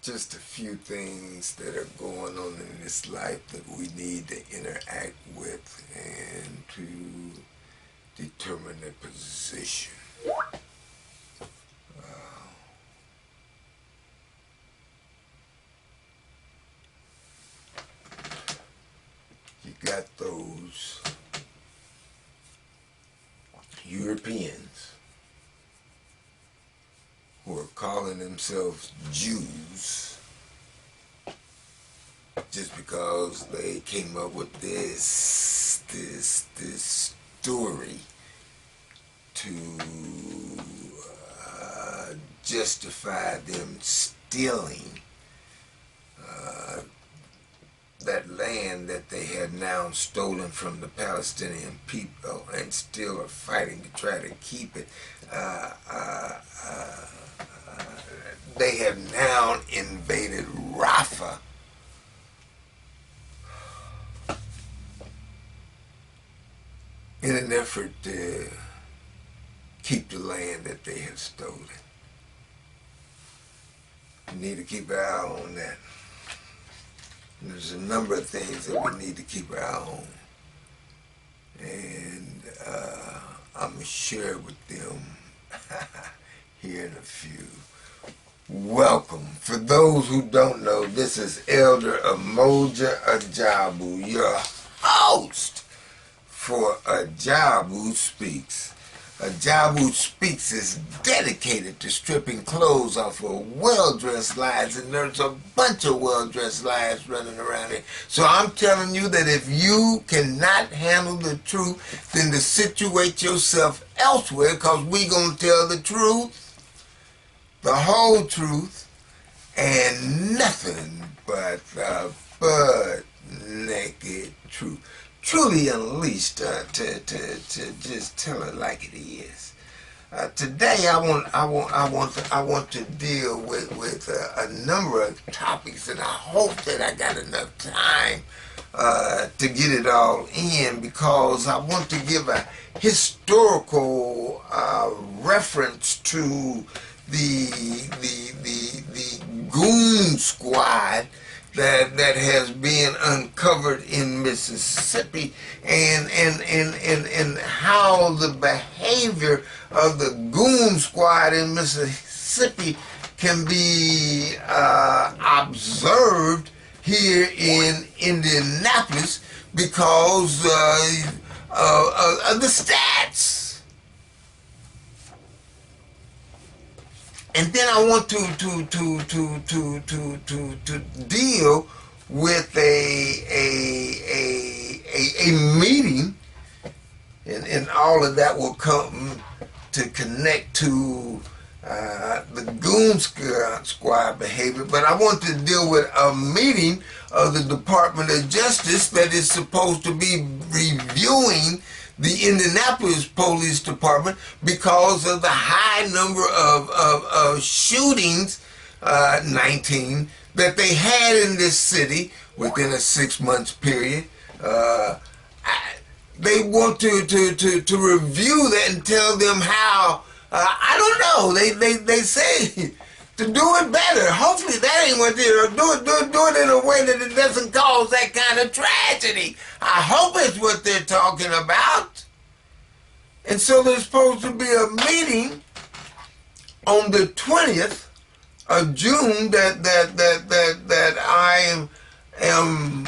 just a few things that are going on in this life that we need to interact with and to determine their position. You got those Europeans who are calling themselves Jews just because they came up with this story to justify them stealing that land that they had now stolen from the Palestinian people and still are fighting to try to keep it. They have now invaded Rafah in an effort to keep the land that they have stolen. We need to keep an eye on that. There's a number of things that we need to keep our eye on, and I'm going to share with them here in a few. Welcome. For those who don't know, this is Elder Amoja Ajabu, your host for Ajabu Speaks. Ajabu Speaks is dedicated to stripping clothes off of well-dressed lives, and there's a bunch of well-dressed lives running around here. So I'm telling you that if you cannot handle the truth, then to situate yourself elsewhere, because we're going to tell the truth, the whole truth, and nothing but the butt-naked truth. Truly unleashed to just tell it like it is. Today I want to deal with a number of topics, and I hope that I got enough time to get it all in, because I want to give a historical reference to the goon squad that has been uncovered in Mississippi, and how the behavior of the goon squad in Mississippi can be observed here in Indianapolis because of the stats. And then I want to deal with a meeting, and all of that will come to connect to the goon squad behavior. But I want to deal with a meeting of the Department of Justice that is supposed to be reviewing the Indianapolis Police Department because of the high number of shootings, 19, that they had in this city within a 6-month period. They want to review that and tell them how, I don't know, they say to do it better. Hopefully that ain't what they're doing. Do it in a way that it doesn't cause that kind of tragedy. I hope it's what they're talking about. And so there's supposed to be a meeting on the 20th of June that I am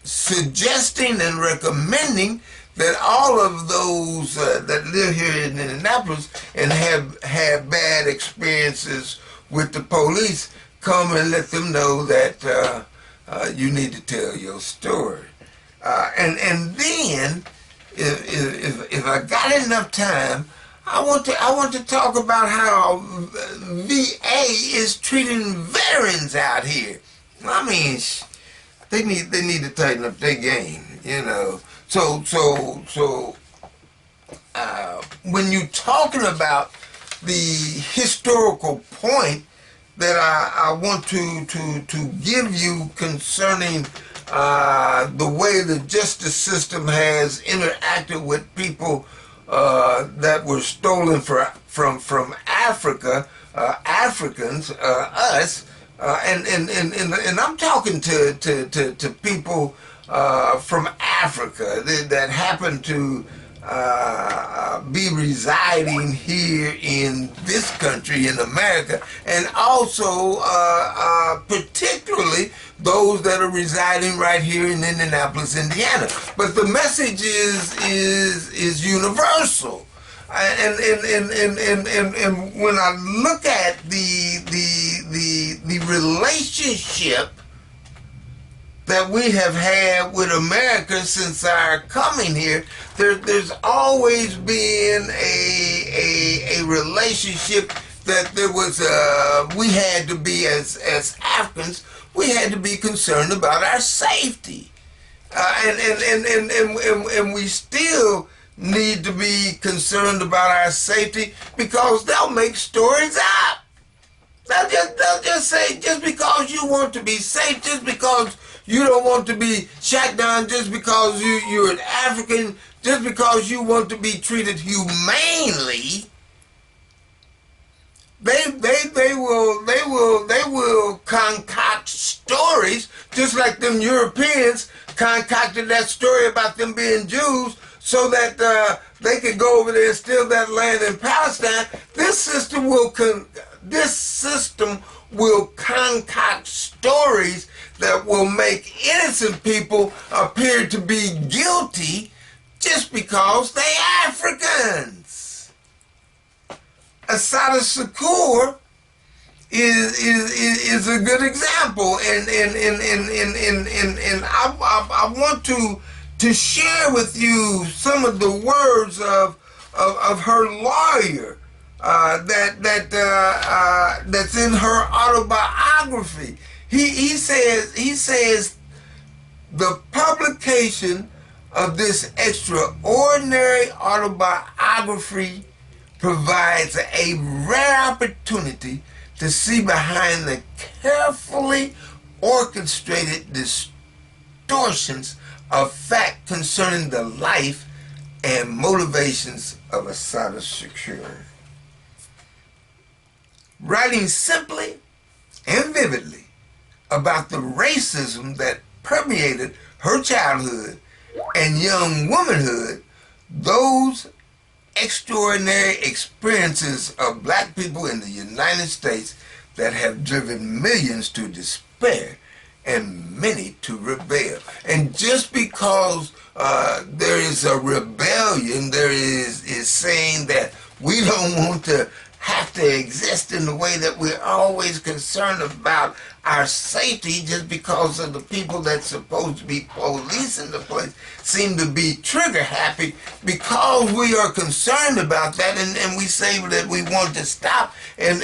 suggesting and recommending that all of those that live here in Indianapolis and have had bad experiences with the police come and let them know that you need to tell your story. And then, if I got enough time, I want to talk about how VA is treating veterans out here. I mean, they need to tighten up their game, you know. So when you're talking about the historical point that I want to give you concerning the way the justice system has interacted with people that were stolen from Africa Africans, us, and I'm talking to people from Africa that happen to be residing here in this country, in America, and also particularly those that are residing right here in Indianapolis, Indiana. But the message is universal. And when I look at the relationship that we have had with America since our coming here, there's always been a relationship that there was we had to be, as Africans, we had to be concerned about our safety, and we still need to be concerned about our safety, because they'll make stories up. They'll just say, just because you want to be safe, just because you don't want to be shot down, just because you're an African, just because you want to be treated humanely, they will concoct stories, just like them Europeans concocted that story about them being Jews, so that they could go over there and steal that land in Palestine. This system will concoct stories that will make innocent people appear to be guilty just because they Africans. Assata Shakur is a good example, and I want to share with you some of the words of her lawyer that's in her autobiography. He says the publication of this extraordinary autobiography provides a rare opportunity to see behind the carefully orchestrated distortions of fact concerning the life and motivations of Assata Shakur. Writing simply and vividly about the racism that permeated her childhood and young womanhood, those extraordinary experiences of black people in the United States that have driven millions to despair and many to rebel. And just because there is a rebellion, there is saying that we don't want to have to exist in the way that we're always concerned about our safety, just because of the people that's supposed to be policing the place seem to be trigger happy because we are concerned about that, and we say that we want to stop, and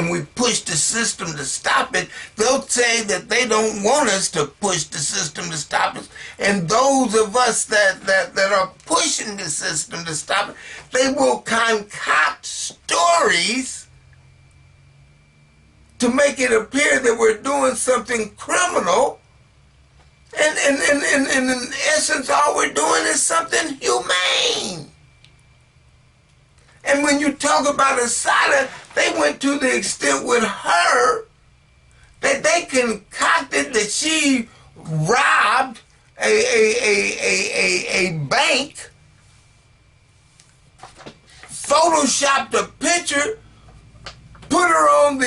we push the system to stop it. They'll say that they don't want us to push the system to stop us, and those of us that are pushing the system to stop it, they will concoct stories to make it appear that we're doing something criminal, and in essence all we're doing is something humane. And when you talk about Assata, they went to the extent with her that they concocted that she robbed a bank, photoshopped a picture, put her on the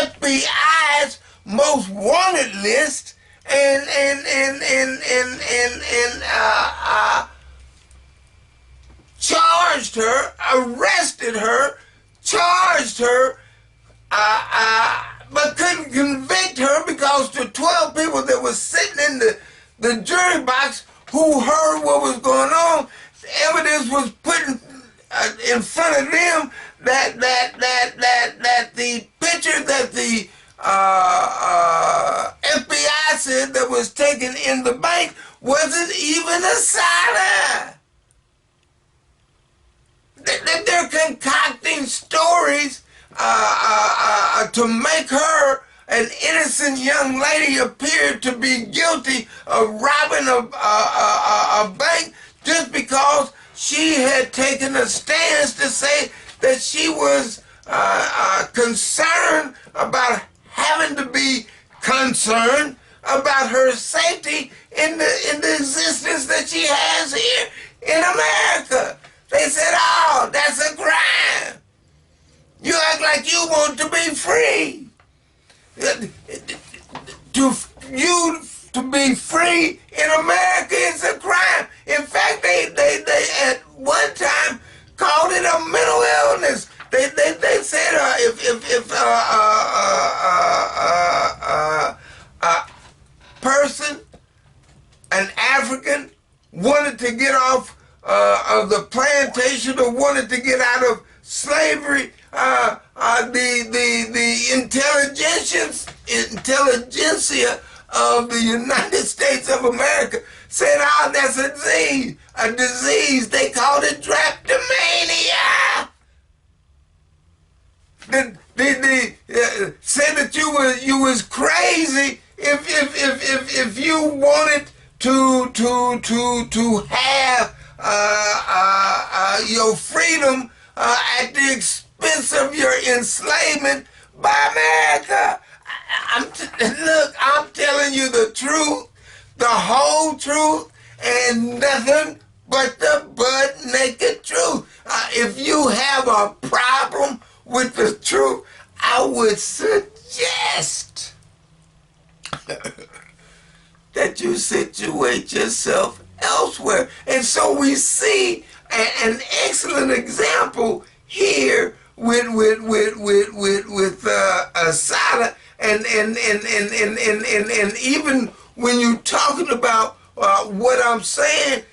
FBI's most wanted list, and charged her, arrested her, charged her, but couldn't convict her because the 12 people that were sitting in the jury box who heard what was going on, evidence was put in front of them that the picture that the FBI said that was taken in the bank wasn't even Assata. They're concocting stories to make her, an innocent young lady, appear to be guilty of robbing a bank just because she had taken a stance to say that she was concerned about having to be concerned about her safety in the existence that she has here in America. They said, oh, that's a crime. You act like you want to be free. To be free in America is a crime. In fact, they at one time called it a mental illness. They said if a person, an African, wanted to get off of the plantation or wanted to get out of slavery, the intelligentsia of the United States of America said, oh, that's a disease. They called it drapetomania. Said that you was crazy if you wanted to have your freedom at the expense of your enslavement by America. Look, I'm telling you the truth, the whole truth, and nothing but the butt-naked truth. If you have a problem with the truth, I would suggest that you situate yourself elsewhere. And so we see an excellent example here with Asada, and even when you're talking about what I'm saying,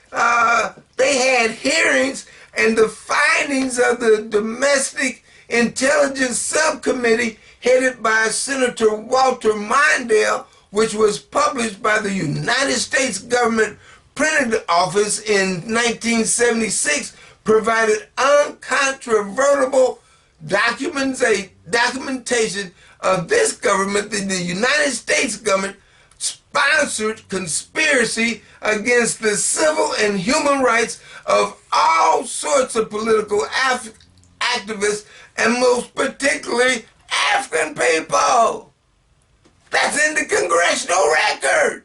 they had hearings, and the findings of the Domestic Intelligence Subcommittee headed by Senator Walter Mondale, which was published by the United States Government Printing Office in 1976, provided uncontrovertible documentation of this government, the United States government, sponsored conspiracy against the civil and human rights of all sorts of political activists, and most particularly African people. That's in the congressional record.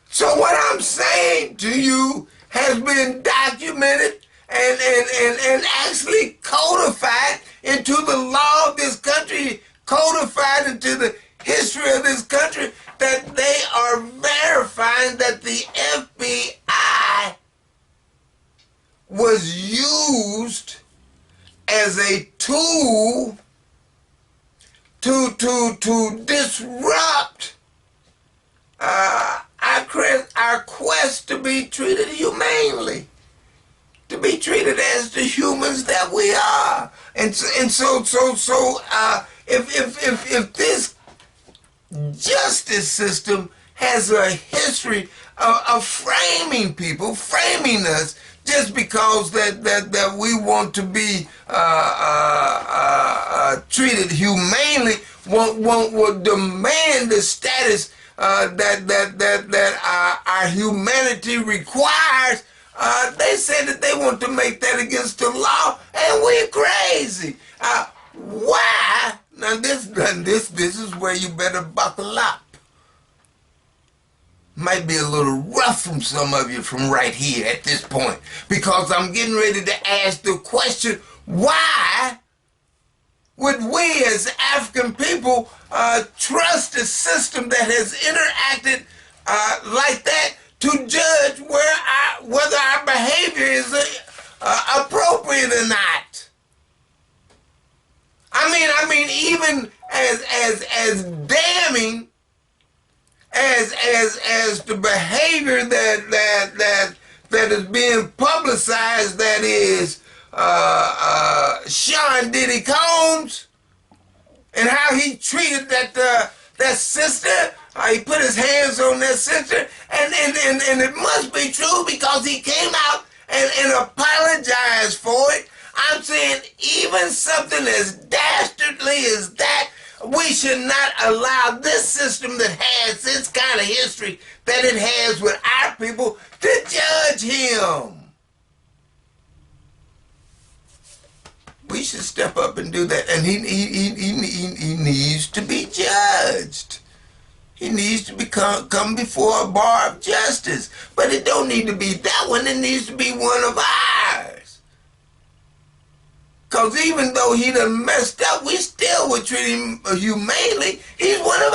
So what I'm saying to you has been documented and actually codified into the law of this country, codified into the history of this country, that they are verifying that the FBI was used as a tool to disrupt our quest to be treated humanely, to be treated as the humans that we are. And so if this justice system has a history of framing people, framing us, just because that we want to be treated humanely, won't demand the status that our humanity requires. They said that they want to make that against the law, and we're crazy. Why? Now this is where you better buckle up. Might be a little rough from some of you from right here at this point, because I'm getting ready to ask the question, why would we as African people trust a system that has interacted like that to judge whether our behavior is appropriate or not? I mean, even as damning as the behavior that is being publicized, that is Sean Diddy Combs, and how he treated that sister. He put his hands on that sister, and it must be true because he came out and apologized for it. I'm saying even something as dastardly as that, we should not allow this system that has this kind of history that it has with our people to judge him. he should step up and do that. And he needs to be judged. He needs to come before a bar of justice. But it don't need to be that one. It needs to be one of ours. Because even though he done messed up, we still would treat him humanely. He's one of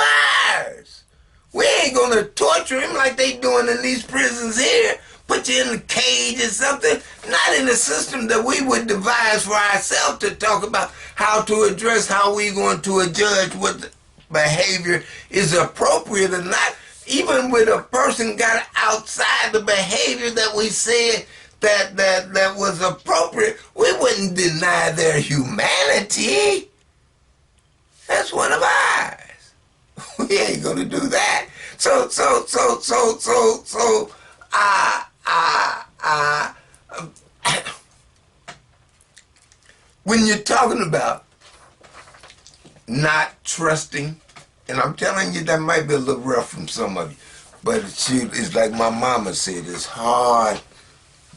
ours. We ain't going to torture him like they doing in these prisons here. Put you in a cage or something. Not in a system that we would devise for ourselves to talk about how to address how we going to judge what behavior is appropriate or not. Even with a person got outside the behavior that we said that was appropriate, we wouldn't deny their humanity. That's one of ours. We ain't gonna do that. So when you're talking about not trusting, and I'm telling you that might be a little rough from some of you, but it's like my mama said, it's hard,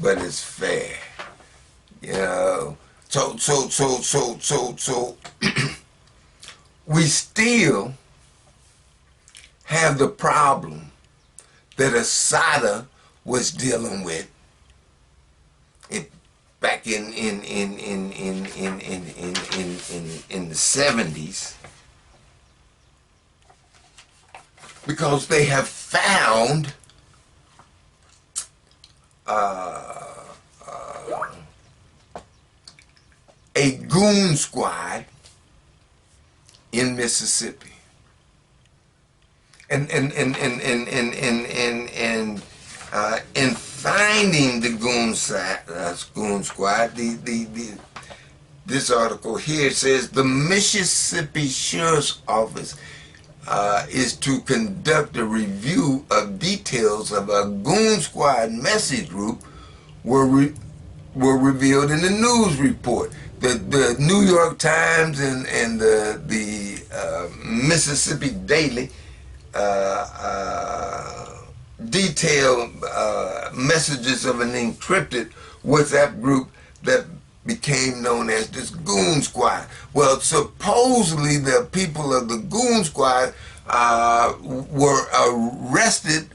but it's fair. You know, so we still have the problem that Asada was dealing with back in the 70s, because they have found a goon squad in Mississippi, and in finding the goon squad, this article here says the Mississippi Sheriff's Office is to conduct a review of details of a goon squad message group were revealed in the news report. The New York Times and the Mississippi Daily detailed messages of an encrypted WhatsApp group that became known as this goon squad. Well, supposedly the people of the goon squad were arrested,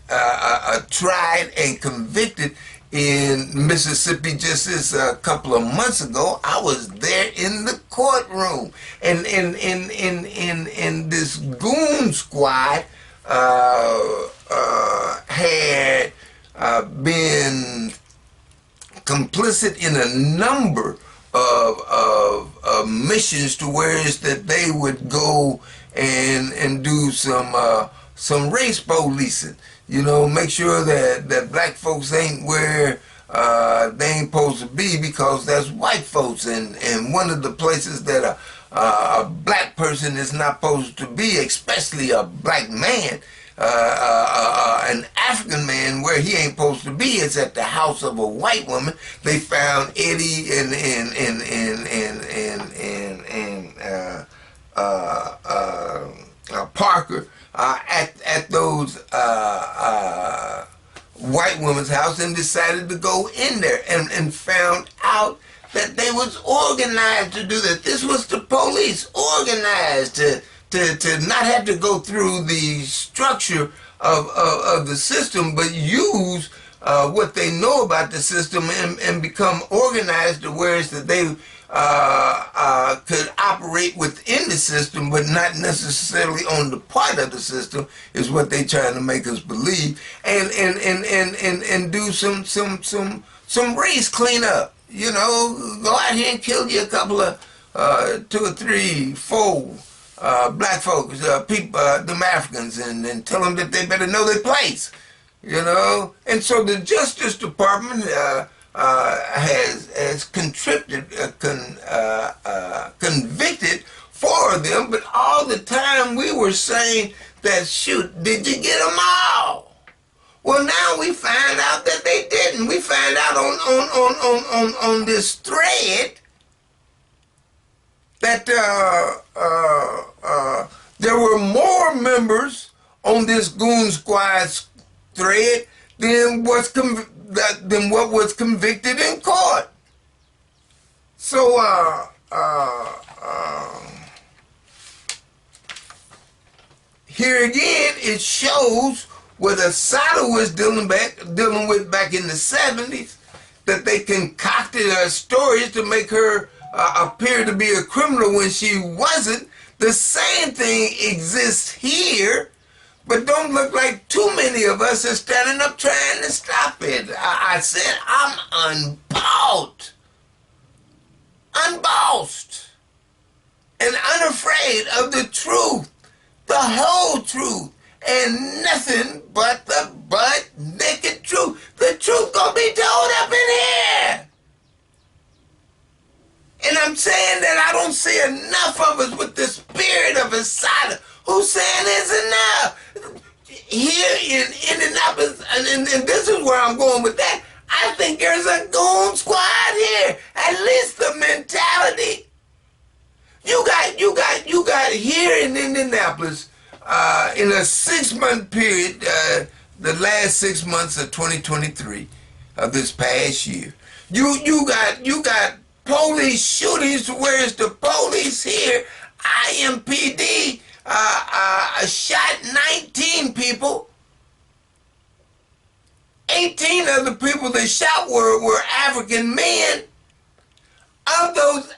tried, and convicted in Mississippi just this a couple of months ago. I was there in the courtroom, and this goon squad had been complicit in a number of missions to where it's that they would go and do some race policing. You know, make sure that black folks ain't where they ain't supposed to be, because that's white folks. And one of the places that a black person is not supposed to be, especially a black man, an African man, where he ain't supposed to be, is at the house of a white woman. They found Eddie and Parker at those white woman's house, and decided to go in there and found out that they was organized to do that. This was the police organized to not have to go through the structure of the system, but use what they know about the system and become organized to where it's that they could operate within the system, but not necessarily on the part of the system, is what they trying to make us believe, and do some race cleanup. You know, go out here and kill you a couple of 2 or 3, 4 black folks, people, them Africans, and tell them that they better know their place. You know, and so the Justice Department has convicted 4 of them, but all the time we were saying that, shoot, did you get them all? Well, now we find out that they didn't. We find out on this thread that there were more members on this goon squad thread than what was convicted in court. So here again, it shows what Asada was dealing with back in the 70s, that they concocted her stories to make her appear to be a criminal when she wasn't. The same thing exists here, but don't look like too many of us are standing up trying to stop it. I said I'm unbossed, and unafraid of the truth, the whole truth, and nothing but the butt naked truth. The truth gonna be told up in here. And I'm saying that I don't see enough of us with the spirit of Asada who's saying it's enough. Here in Indianapolis, and this is where I'm going with that, I think there's a goon squad here. At least the mentality. You got here in Indianapolis, in a 6-month period, the last 6 months of 2023, of this past year, you got police shootings. Where's the police here? IMPD shot 19 people. 18 of the people they shot were African men. Of those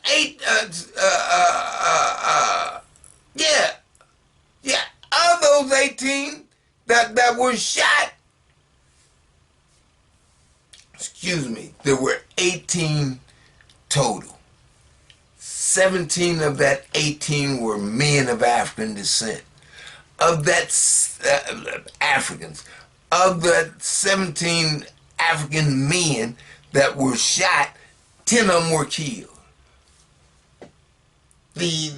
of those 18 that were shot, there were 18 total. 17 of that 18 were men of African descent. Of that Africans, of the 17 African men that were shot, 10 of them were killed. The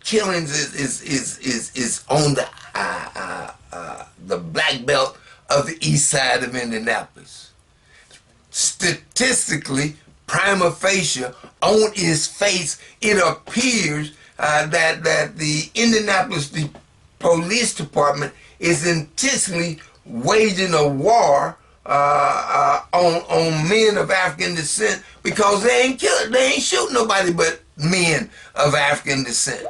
killings is on the black belt of the east side of Indianapolis. Statistically, prima facie, on its face, it appears that the Indianapolis Police Department is intentionally waging a war on men of African descent, because they ain't shooting nobody but men of African descent,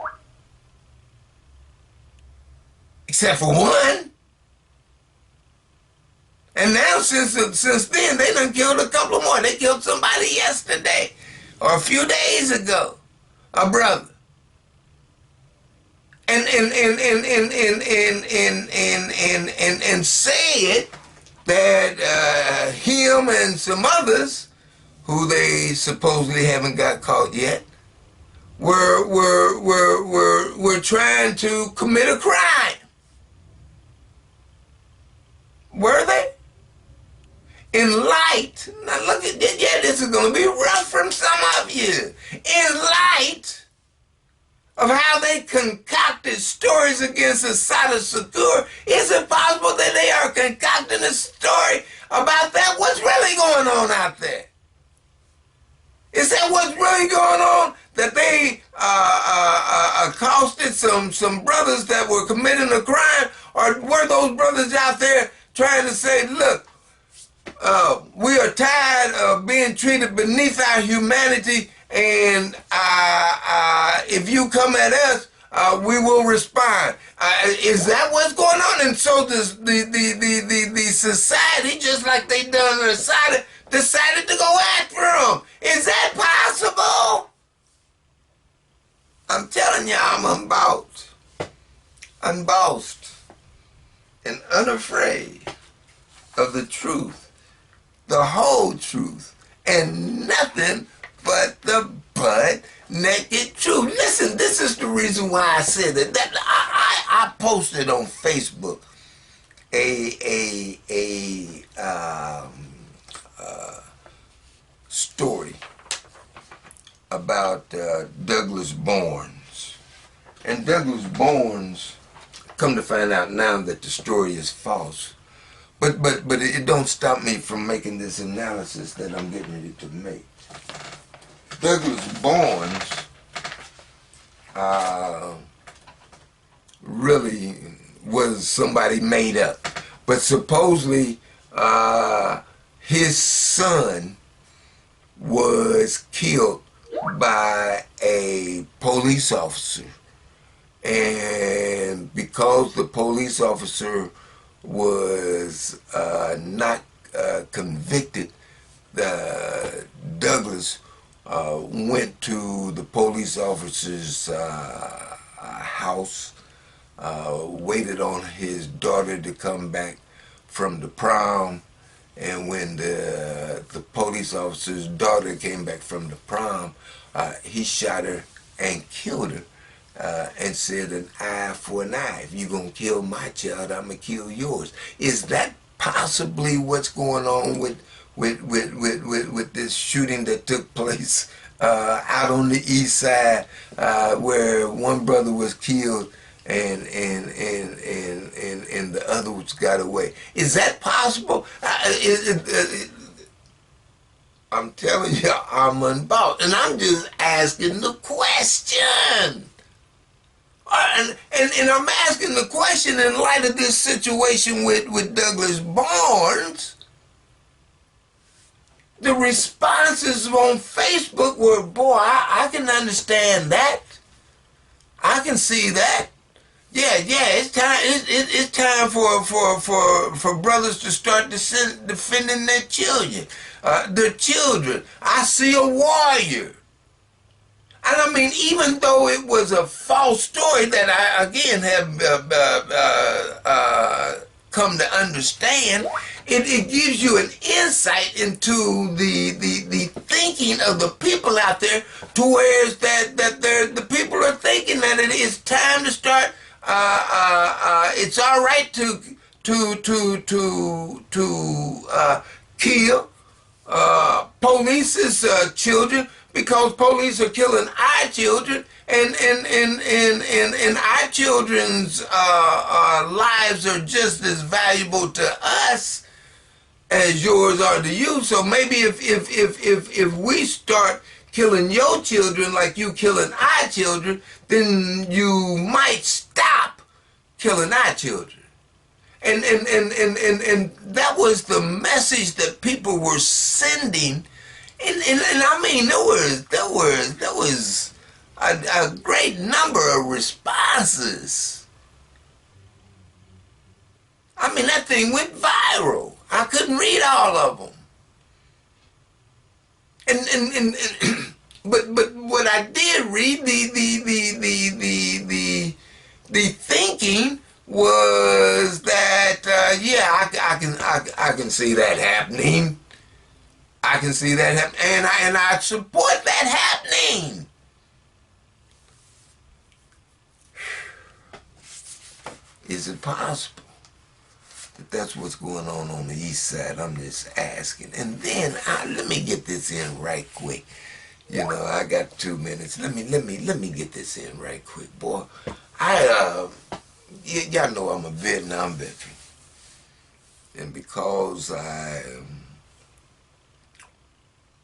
except for one. And now since then they done killed a couple more. They killed somebody yesterday or a few days ago, a brother. And said that him and some others, who they supposedly haven't got caught yet, were trying to commit a crime. Were they? In light, now look at this, this is going to be rough from some of you. In light of how they concocted stories against Assata Shakur, is it possible that they are concocting a story about that? What's really going on out there? Is that what's really going on? That they accosted some brothers that were committing a crime? Or were those brothers out there trying to say, look, we are tired of being treated beneath our humanity, and if you come at us, we will respond. Is that what's going on? And so the society, just like they done decided to go after them. Is that possible? I'm telling you, I'm unbossed, and unafraid of the truth, the whole truth, and nothing but the butt naked truth. Listen, this is the reason why I said that. I posted on Facebook a story about Douglas Barnes. And Douglas Barnes, come to find out now that the story is false. But it don't stop me from making this analysis that I'm getting ready to make. Douglas Barnes really was somebody made up. But supposedly his son was killed by a police officer. And because the police officer was not convicted, Douglas went to the police officer's house, waited on his daughter to come back from the prom, and when the police officer's daughter came back from the prom, he shot her and killed her, and said, an eye for an eye. If you're going to kill my child, I'm going to kill yours. Is that possibly what's going on with this shooting that took place out on the east side, where one brother was killed and the other got away? Is that possible? I'm telling you, I'm unbound, and I'm just asking the question. And I'm asking the question in light of this situation with Douglas Barnes. The responses on Facebook were, boy, I can understand that. I can see that. Yeah, it's time. It's time for brothers to start defending their children. I see a warrior. And I mean, even though it was a false story that I, again, have come to understand, it gives you an insight into the thinking of the people out there, to where it's that the people are thinking that it is time to start. It's all right to kill police's children, because police are killing our children, and our children's lives are just as valuable to us as yours are to you. So maybe if we start killing your children like you killing our children, then you might stop killing our children. And that was the message that people were sending. And I mean, there was a great number of responses. I mean, that thing went viral. I couldn't read all of them. And but what I did read, the thinking was that yeah, I can see that happening. I can see that happening, and I support that happening. Is it possible that that's what's going on the east side? I'm just asking. And then let me get this in right quick. You know, I got 2 minutes. Let me get this in right quick, boy. Y'all know I'm a Vietnam veteran, and because I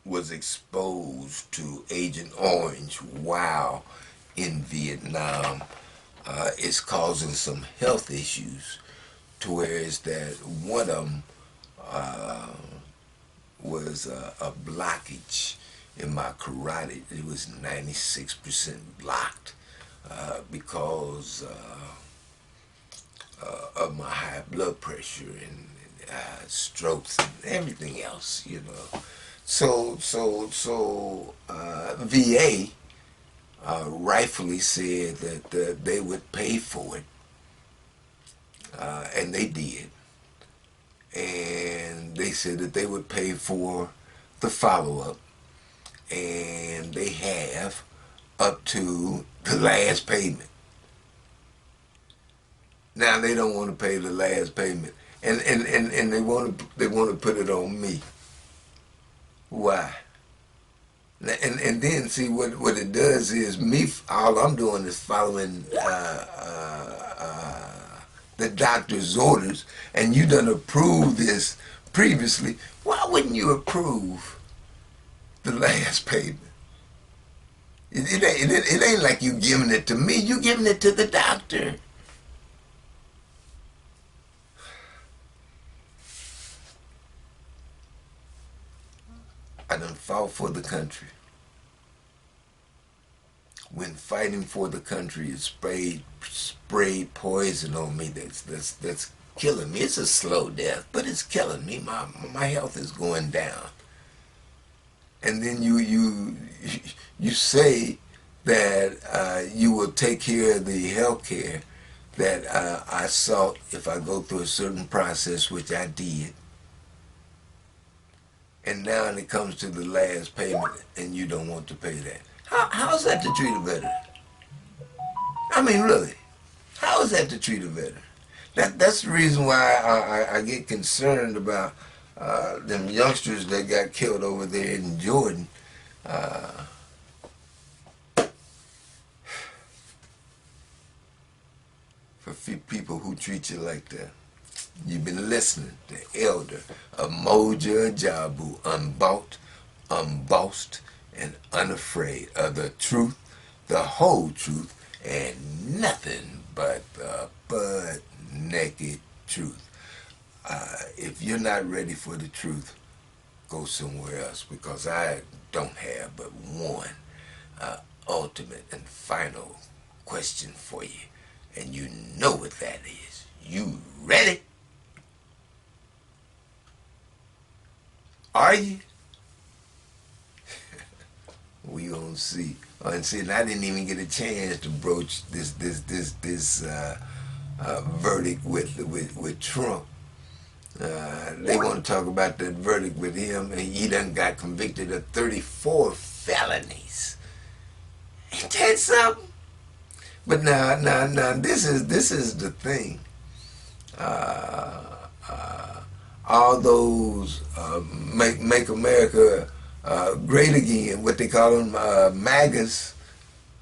was exposed to Agent Orange while in Vietnam, it's causing some health issues, to where is that one of them was a blockage in my carotid. It was 96% blocked because of my high blood pressure and strokes and everything else, you know. So VA rightfully said that they would pay for it, and they did. And they said that they would pay for the follow-up, and they have up to the last payment. Now they don't want to pay the last payment, and they want to put it on me. Why? And then see what it does is me. All I'm doing is following the doctor's orders, and you done approved this previously. Why wouldn't you approve the last payment? It ain't like you giving it to me. You giving it to the doctor. I done fought for the country. When fighting for the country, it sprayed poison on me that's killing me. It's a slow death, but it's killing me. My health is going down. And then you say that you will take care of the health care that I sought if I go through a certain process, which I did. And now it comes to the last payment, and you don't want to pay that. How's that to treat a veteran? I mean, really, how is that to treat a veteran? That's the reason why I get concerned about them youngsters that got killed over there in Jordan. For people who treat you like that. You've been listening to Elder Umoja Ajabu, unbought, unbossed, and unafraid of the truth, the whole truth, and nothing but the butt-naked truth. If you're not ready for the truth, go somewhere else, because I don't have but one ultimate and final question for you. And you know what that is. You ready? Are you? We gonna see. And see, and I didn't even get a chance to broach this verdict with Trump. They want to talk about that verdict with him, and he done got convicted of 34 felonies. Ain't that something? But now, this is the thing. All those make America great again. What they call them, MAGAs.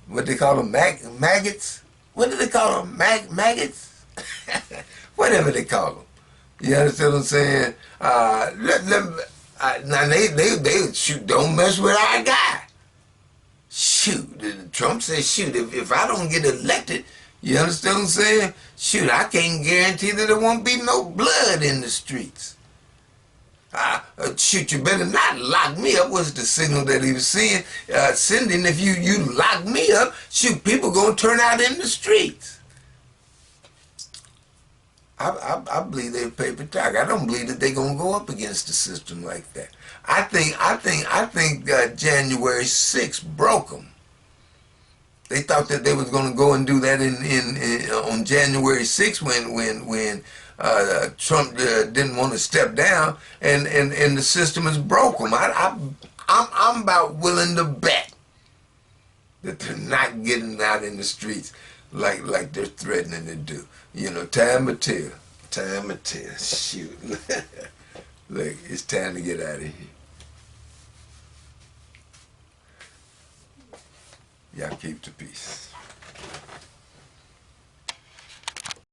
What they call them, maggots. What do they call them, maggots? Whatever they call them. You understand what I'm saying? Now they shoot. Don't mess with our guy. Shoot, Trump said, shoot, if I don't get elected, you understand what I'm saying? Shoot, I can't guarantee that there won't be no blood in the streets. Shoot, you better not lock me up, was the signal that he was sending. If you lock me up, shoot, people gonna turn out in the streets. I believe they're paper tiger. I don't believe that they're gonna go up against the system like that. I think January 6th broke them. They thought that they was going to go and do that on January 6th when Trump didn't want to step down, and the system has broke them. I'm about willing to bet that they're not getting out in the streets like they're threatening to do. You know, time will tell. Time will tell. Shoot. Look, it's time to get out of here. Y'all keep the peace.